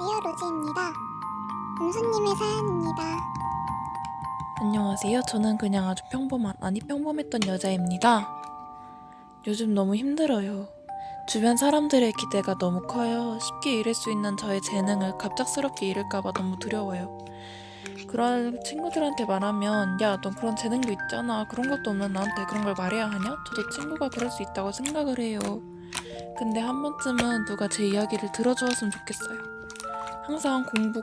안녕하세요, 로지입니다. 음수님의 사연입니다. 안녕하세요. 저는 그냥 아주 평범했던 여자입니다. 요즘 너무 힘들어요. 주변 사람들의 기대가 너무 커요. 쉽게 잃을 수 있는 저의 재능을 갑작스럽게 잃을까봐 너무 두려워요. 그런 친구들한테 말하면 야, 넌 그런 재능도 있잖아. 그런 것도 없는 나한테 그런 걸 말해야 하냐? 저도 친구가 그럴 수 있다고 생각을 해요. 근데 한 번쯤은 누가 제 이야기를 들어주었으면 좋겠어요. 항상 공부.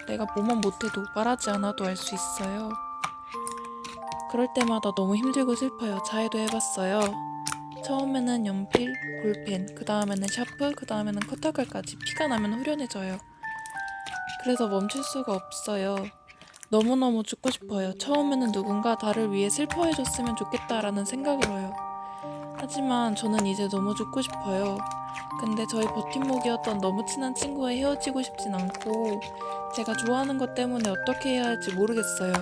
내가 뭐만 못해도 말하지 않아도 알 수 있어요. 그럴 때마다 너무 힘들고 슬퍼요. 자해도 해봤어요. 처음에는 연필, 볼펜, 그 다음에는 샤프, 그 다음에는 커터칼까지 피가 나면 후련해져요. 그래서 멈출 수가 없어요. 너무너무 죽고 싶어요. 처음에는 누군가 나를 위해 슬퍼해줬으면 좋겠다라는 생각을 해요. 하지만 저는 이제 너무 죽고 싶어요. 근데 저희 버팀목이었던 너무 친한 친구와 헤어지고 싶진 않고 제가 좋아하는 것 때문에 어떻게 해야 할지 모르겠어요.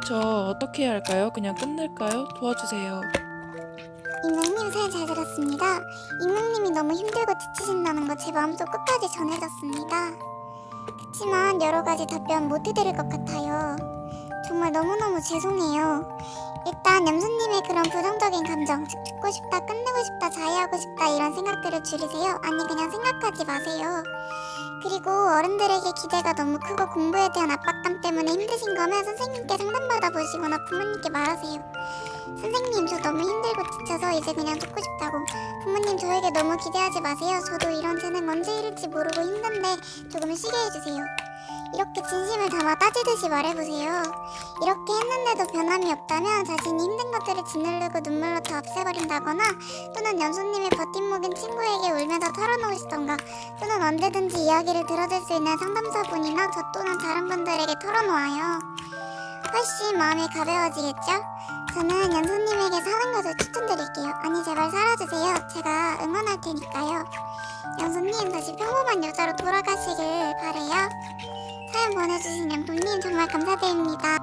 저 어떻게 해야 할까요? 그냥 끝낼까요? 도와주세요. 익명님 사연 잘 들었습니다. 익명님이 너무 힘들고 지치신다는 거 제 마음속 끝까지 전해졌습니다. 그치만 여러가지 답변 못 해드릴 것 같아요. 정말 너무너무 죄송해요. 일단 염수님의 그런 부정적인 감정, 즉 죽고 싶다, 끝내고 싶다, 자해하고 싶다 이런 생각들을 줄이세요. 아니 그냥 생각하지 마세요. 그리고 어른들에게 기대가 너무 크고 공부에 대한 압박감 때문에 힘드신 거면 선생님께 상담받아 보시거나 부모님께 말하세요. 선생님, 저 너무 힘들고 지쳐서 이제 그냥 죽고 싶다고. 부모님, 저에게 너무 기대하지 마세요. 저도 이런 재능 언제 잃을지 모르고 힘든데 조금 쉬게 해주세요. 이렇게 진심을 담아 따지듯이 말해보세요. 이렇게 했는데도 변함이 없다면 자신이 힘든 것들을 짓누르고 눈물로 다 없애버린다거나 또는 연수님의 버팀목인 친구에게 울면서 털어놓으시던가 또는 언제든지 이야기를 들어줄 수 있는 상담사분이나 저 또는 다른 분들에게 털어놓아요. 훨씬 마음이 가벼워지겠죠? 저는 연수님에게 사는 것을 추천드릴게요. 아니 제발 살아주세요. 제가 응원할 테니까요. 연수님 다시 평범한 여자로 돌아가시길 바래요. 사연 보내주신 양품님 정말 감사드립니다.